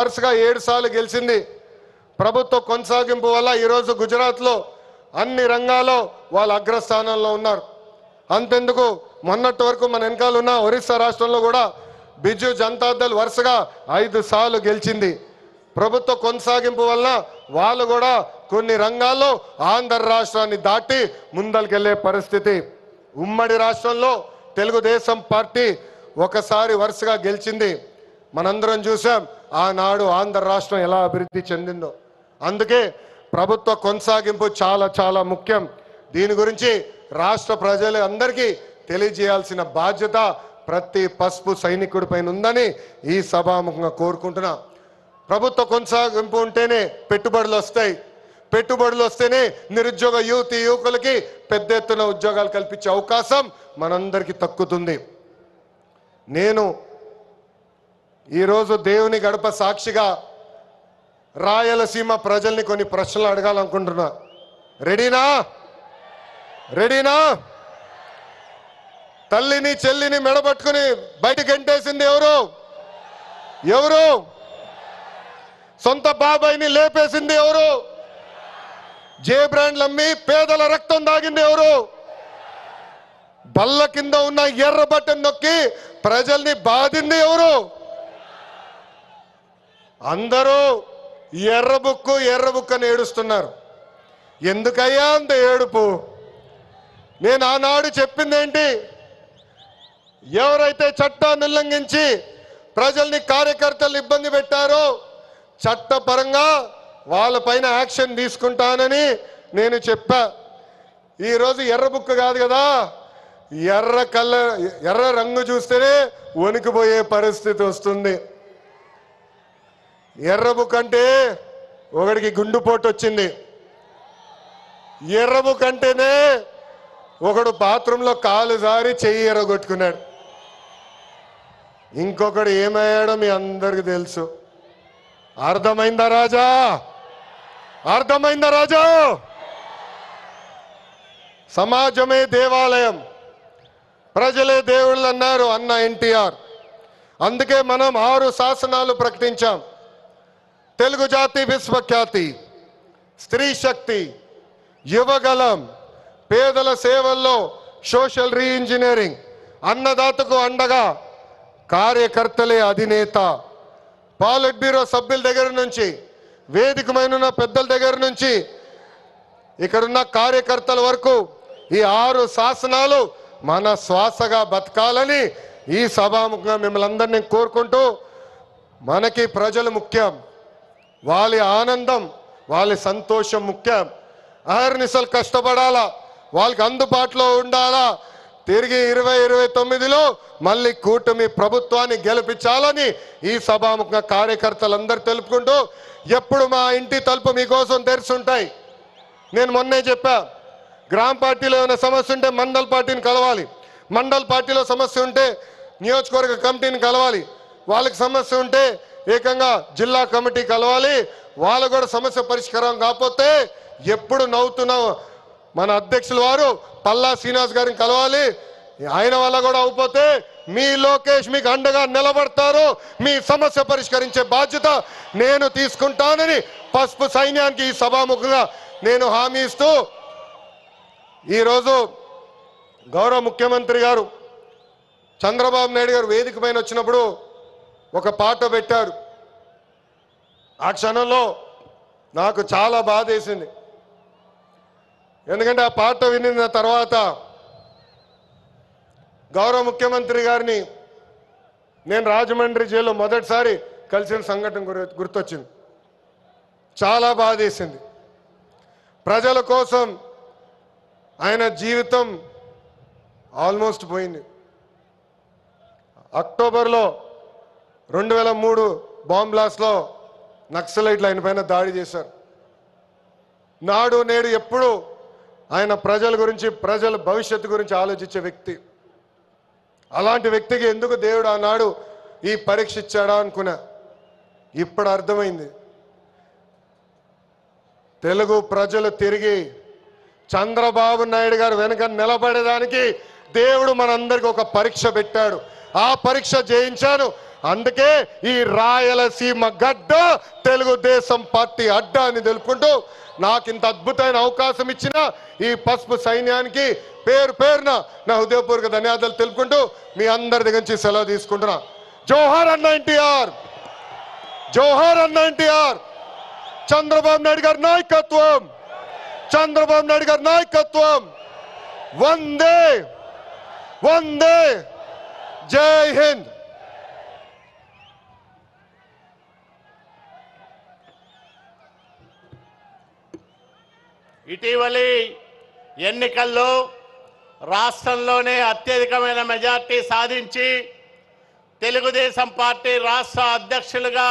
వరుసగా 7 సార్లు గెలిచింది. ప్రభుత్వ కొనసాగింపు వల్ల ఈరోజు గుజరాత్లో అన్ని రంగాల్లో వాళ్ళు అగ్రస్థానంలో ఉన్నారు. అంతెందుకు మొన్నటి వరకు మన వెనకాల ఉన్న ఒరిస్సా రాష్ట్రంలో కూడా బిజు జనతాదళ్ వరుసగా 5 సార్లు గెలిచింది. ప్రభుత్వ కొనసాగింపు వల్ల వాళ్ళు కూడా కొన్ని రంగాల్లో ఆంధ్ర రాష్ట్రాన్ని దాటి ముందరికెళ్లే పరిస్థితి. ఉమ్మడి రాష్ట్రంలో తెలుగుదేశం పార్టీ ఒకసారి వరుసగా గెలిచింది. మనందరం చూసాం ఆనాడు ఆంధ్ర రాష్ట్రం ఎలా అభివృద్ధి చెందిందో. అందుకే ప్రభుత్వ కొనసాగింపు చాలా చాలా ముఖ్యం. దీని గురించి రాష్ట్ర ప్రజలందరికీ తెలియజేయాల్సిన బాధ్యత ప్రతి పసుపు సైనికుడి పైన ఉందని ఈ సభాముఖంగా కోరుకుంటున్నా. ప్రభుత్వ కొనసాగింపు ఉంటేనే పెట్టుబడులు వస్తాయి. పెట్టుబడులు వస్తేనే నిరుద్యోగ యువకులకి పెద్ద ఎత్తున ఉద్యోగాలు కల్పించే అవకాశం మనందరికీ దక్కుతుంది. నేను ఈరోజు దేవుని గడప సాక్షిగా రాయలసీమ ప్రజల్ని కొన్ని ప్రశ్నలు అడగాలనుకుంటున్నా. రెడీనా? రెడీనా? తల్లిని చెల్లిని మెడబట్టుకుని బయట గెంటేసింది ఎవరు? ఎవరు? సొంత బాబాయిని లేపేసింది ఎవరు? జే బ్రాండ్లు అమ్మి పేదల రక్తం దాగింది ఎవరు? బల్ల కింద ఉన్న ఎర్ర బటన్ నొక్కి ప్రజల్ని బాధింది ఎవరు? అందరూ ఎర్ర బుక్కు అని ఏడుస్తున్నారు. ఎందుకయ్యా అంత ఏడుపు? నేను ఆనాడు చెప్పింది ఏంటి? ఎవరైతే చట్టాన్ని ఉల్లంఘించి ప్రజల్ని కార్యకర్తలు ఇబ్బంది పెట్టారో చట్టపరంగా వాళ్ళపైన యాక్షన్ తీసుకుంటానని నేను చెప్పా. ఈరోజు ఎర్ర బుక్క కాదు కదా, ఎర్ర రంగు చూస్తేనే వణికిపోయే పరిస్థితి వస్తుంది. ఎర్ర బుక్ అంటే ఒకడికి గుండుపోటు వచ్చింది. ఎర్ర బుక్ అంటేనే ఒకడు బాత్రూంలో కాలు జారి చెయ్యి ఎర్రగొట్టుకున్నాడు. ఇంకొకడు ఏమయ్యాడో మీ అందరికి తెలుసు. అర్థమైందా రాజా? అర్థమైందా రాజా? సమాజమే దేవాలయం, ప్రజలే దేవుళ్ళు అన్నారు అన్న ఎన్టీఆర్. అందుకే మనం 6 శాసనాలు ప్రకటించాం. తెలుగు జాతి విశ్వఖ్యాతి, స్త్రీ శక్తి, యువగలం, పేదల సేవల్లో సోషల్ రీఇంజనీరింగ్, అన్నదాతకు అండగా కార్యకర్తలే అధినేత. పాలిట్ బ్యూరో సభ్యుల దగ్గర నుంచి, వేదికమైన పెద్దల దగ్గర నుంచి ఇక్కడున్న కార్యకర్తల వరకు ఈ 6 శాసనాలు మన శ్వాసగా బతకాలని ఈ సభాముఖంగా మిమ్మల్ని అందరినీ కోరుకుంటూ, మనకి ప్రజలు ముఖ్యం, వాళ్ళ ఆనందం వాళ్ళ సంతోషం ముఖ్యం. అహర్నిశలు కష్టపడాలా, వాళ్ళకి అందుబాటులో ఉండాలా. తిరిగి 2029లో మళ్ళీ కూటమి ప్రభుత్వాన్ని గెలిపించాలని ఈ సభాముఖంగా కార్యకర్తలందరూ తెలుపుకుంటూ, ఎప్పుడు మా ఇంటి తలుపు మీకోసం తెరుచుంటాయి. నేను మొన్నే చెప్పా, గ్రామ పార్టీలో ఏమైనా సమస్య ఉంటే మండల్ పార్టీని కలవాలి, మండల్ పార్టీలో సమస్య ఉంటే నియోజకవర్గ కమిటీని కలవాలి, వాళ్ళకి సమస్య ఉంటే ఏకంగా జిల్లా కమిటీ కలవాలి. వాళ్ళు కూడా సమస్య పరిష్కారం కాకపోతే ఎప్పుడు నవ్వుతున్న మన అధ్యక్షుల వారు పల్లా శ్రీనివాస్ గారిని కలవాలి. ఆయన వల్ల కూడా అయిపోతే మీ లోకేష్ మీకు అండగా నిలబడతారు. మీ సమస్య పరిష్కరించే బాధ్యత నేను తీసుకుంటానని పసుపు సైన్యానికి ఈ సభాముఖంగా నేను హామీ ఇస్తూ, ఈరోజు గౌరవ ముఖ్యమంత్రి గారు చంద్రబాబు నాయుడు గారు వేదిక పైన వచ్చినప్పుడు ఒక పాట పెట్టారు. ఆ క్షణంలో నాకు చాలా బాధ వేసింది. ఎందుకంటే ఆ పాట వినిన తర్వాత గౌరవ ముఖ్యమంత్రి గారిని నేను రాజమండ్రి జైల్లో మొదటిసారి కలిసిన సంఘటన గుర్తొచ్చింది. చాలా బాధ వేసింది. ప్రజల కోసం ఆయన జీవితం ఆల్మోస్ట్ పోయింది. అక్టోబర్లో 2003 బాంబ్ బ్లాస్ట్లో నక్సలైట్లు ఆయన పైన దాడి చేశారు. నాడు నేడు ఎప్పుడు ఆయన ప్రజల గురించి, ప్రజల భవిష్యత్తు గురించి ఆలోచించే వ్యక్తి. అలాంటి వ్యక్తికి ఎందుకు దేవుడు ఆనాడు ఈ పరీక్ష ఇచ్చాడా అనుకున్నా. ఇప్పుడు అర్థమైంది. తెలుగు ప్రజలు తిరిగి చంద్రబాబు నాయుడు గారు వెనక నిలబడేదానికి దేవుడు మనందరికి ఒక పరీక్ష పెట్టాడు. ఆ పరీక్ష జయించాను. అందుకే ఈ రాయలసీమ గడ్డ తెలుగుదేశం పార్టీ అడ్డ అని తెలుపుకుంటూ నాకు ఇంత అద్భుతమైన అవకాశం ఇచ్చిన ఈ పసుపు సైన్యానికి పేరు పేరున నా హృదయపూర్వక ధన్యవాదాలు తెలుపుకుంటూ మీ అందరి దగ్గర నుంచి సెలవు తీసుకుంటున్నా. జోహార్ అన్న ఎన్టీఆర్, జోహార్ అన్న ఎన్టీఆర్. చంద్రబాబు నాయుడు గారి నాయకత్వం, చంద్రబాబు నాయుడు గారి నాయకత్వం. వందే వందే, జై హింద్. ఇటీవలి ఎన్నికల్లో రాష్ట్రంలోనే అత్యధికమైన మెజార్టీ సాధించి తెలుగుదేశం పార్టీ రాష్ట్ర అధ్యక్షులుగా